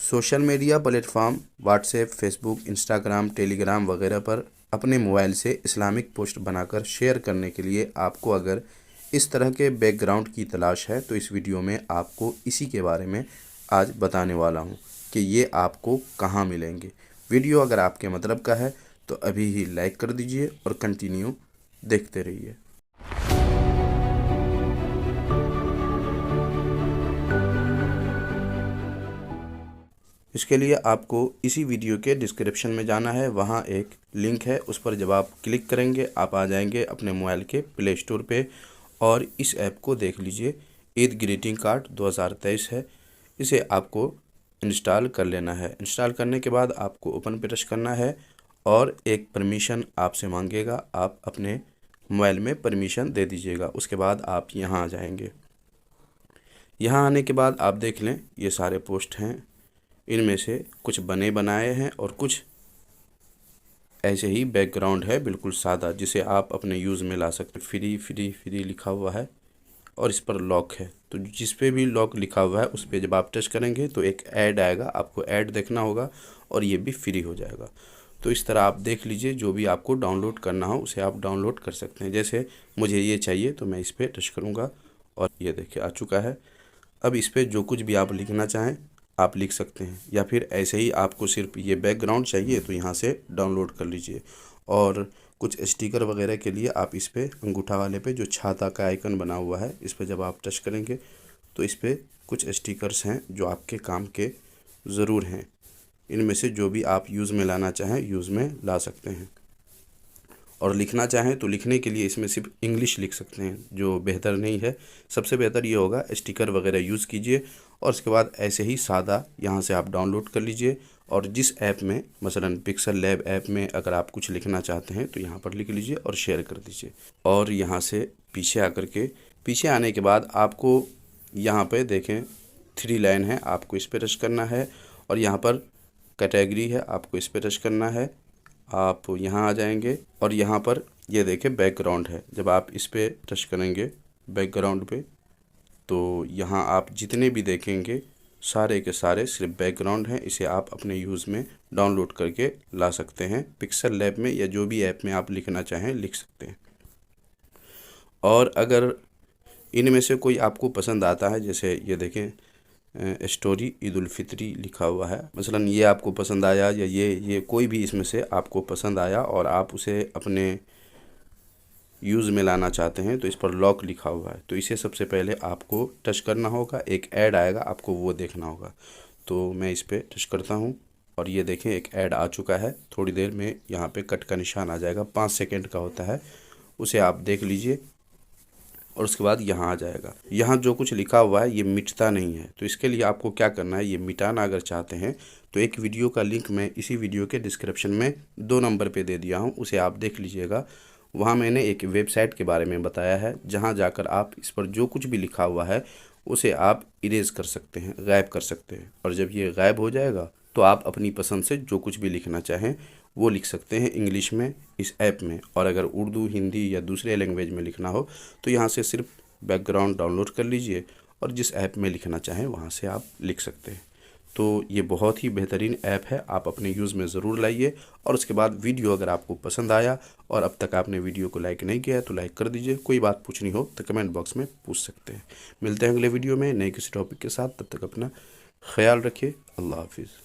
Social media platform WhatsApp, Facebook, Instagram, Telegram वगैरह पर अपने मोबाइल से इस्लामिक पोस्ट बनाकर शेयर करने के लिए आपको अगर इस तरह के बैकग्राउंड की तलाश है तो इस वीडियो में आपको इसी के बारे में आज बताने वाला हूं कि ये आपको कहां मिलेंगे। वीडियो अगर आपके मतलब का है तो अभी ही लाइक कर दीजिए और कंटिन्यू देखते रहिए। इसके लिए आपको इसी वीडियो के डिस्क्रिप्शन में जाना है, वहाँ एक लिंक है, उस पर जब आप क्लिक करेंगे आप आ जाएंगे अपने मोबाइल के प्ले स्टोर पे और इस ऐप को देख लीजिए। ईद ग्रीटिंग कार्ड 2023 है, इसे आपको इंस्टॉल कर लेना है। इंस्टॉल करने के बाद आपको ओपन पे टच करना है और एक परमिशन आपसे मांगेगा, आप अपने मोबाइल में परमिशन दे दीजिएगा। उसके बाद आप यहाँ आ जाएंगे। यहाँ आने के बाद आप देख लें ये सारे पोस्ट हैं, इनमें से कुछ बने बनाए हैं और कुछ ऐसे ही बैकग्राउंड है बिल्कुल सादा, जिसे आप अपने यूज़ में ला सकते। फ्री फ्री फ्री लिखा हुआ है और इस पर लॉक है, तो जिस पे भी लॉक लिखा हुआ है उस पे जब आप टच करेंगे तो एक ऐड आएगा, आपको ऐड देखना होगा और ये भी फ्री हो जाएगा। तो इस तरह आप देख लीजिए, जो भी आपको डाउनलोड करना हो उसे आप डाउनलोड कर सकते हैं। जैसे मुझे ये चाहिए तो मैं इस पर टच करूँगा और ये देखिए आ चुका है। अब इस पर जो कुछ भी आप लिखना चाहें आप लिख सकते हैं, या फिर ऐसे ही आपको सिर्फ ये बैकग्राउंड चाहिए तो यहाँ से डाउनलोड कर लीजिए। और कुछ स्टिकर वगैरह के लिए आप इस पर अंगूठा वाले पे जो छाता का आइकन बना हुआ है इस पर जब आप टच करेंगे तो इस पर कुछ स्टिकर्स हैं जो आपके काम के ज़रूर हैं। इनमें से जो भी आप यूज़ में लाना चाहें यूज़ में ला सकते हैं। और लिखना चाहें तो लिखने के लिए इसमें सिर्फ इंग्लिश लिख सकते हैं, जो बेहतर नहीं है। सबसे बेहतर ये होगा स्टिकर वगैरह यूज़ कीजिए और उसके बाद ऐसे ही सादा यहाँ से आप डाउनलोड कर लीजिए। और जिस ऐप में, मसलन पिक्सल लैब ऐप में अगर आप कुछ लिखना चाहते हैं तो यहाँ पर लिख लीजिए और शेयर कर दीजिए। और यहाँ से पीछे आकर के, पीछे आने के बाद आपको यहाँ पर देखें 3 लाइन है, आपको इस पर टच करना है और यहाँ पर कैटेगरी है, आपको इस पर टच करना है। आप यहाँ आ जाएंगे और यहाँ पर ये देखें बैकग्राउंड है, जब आप इस पर टच करेंगे बैकग्राउंड पे तो यहाँ आप जितने भी देखेंगे सारे के सारे सिर्फ बैकग्राउंड हैं। इसे आप अपने यूज़ में डाउनलोड करके ला सकते हैं। पिक्सल लैब में या जो भी ऐप में आप लिखना चाहें लिख सकते हैं। और अगर इनमें से कोई आपको पसंद आता है, जैसे ये देखें स्टोरी ईद उल फित्री लिखा हुआ है, मसलन ये आपको पसंद आया या ये कोई भी इसमें से आपको पसंद आया और आप उसे अपने यूज़ में लाना चाहते हैं तो इस पर लॉक लिखा हुआ है, तो इसे सबसे पहले आपको टच करना होगा। एक ऐड आएगा, आपको वो देखना होगा। तो मैं इस पर टच करता हूँ और ये देखें एक ऐड आ चुका है। थोड़ी देर में यहाँ पे कट का निशान आ जाएगा, 5 सेकंड का होता है, उसे आप देख लीजिए और उसके बाद यहाँ आ जाएगा। यहाँ जो कुछ लिखा हुआ है ये मिटता नहीं है, तो इसके लिए आपको क्या करना है, ये मिटाना अगर चाहते हैं तो एक वीडियो का लिंक मैं इसी वीडियो के डिस्क्रिप्शन में 2 नंबर पे दे दिया हूँ, उसे आप देख लीजिएगा। वहाँ मैंने एक वेबसाइट के बारे में बताया है, जहाँ जाकर आप इस पर जो कुछ भी लिखा हुआ है उसे आप इरेज कर सकते हैं, गायब कर सकते हैं। और जब ये गायब हो जाएगा तो आप अपनी पसंद से जो कुछ भी लिखना चाहें वो लिख सकते हैं इंग्लिश में इस ऐप में। और अगर उर्दू, हिंदी या दूसरे लैंग्वेज में लिखना हो तो यहाँ से सिर्फ बैकग्राउंड डाउनलोड कर लीजिए और जिस ऐप में लिखना चाहें वहाँ से आप लिख सकते हैं। तो ये बहुत ही बेहतरीन ऐप है, आप अपने यूज़ में ज़रूर लाइए। और उसके बाद वीडियो अगर आपको पसंद आया और अब तक आपने वीडियो को लाइक नहीं किया है तो लाइक कर दीजिए। कोई बात पूछनी हो तो कमेंट बॉक्स में पूछ सकते हैं। मिलते हैं अगले वीडियो में नए किसी टॉपिक के साथ, तब तक अपना ख्याल रखिए। अल्लाह हाफिज़।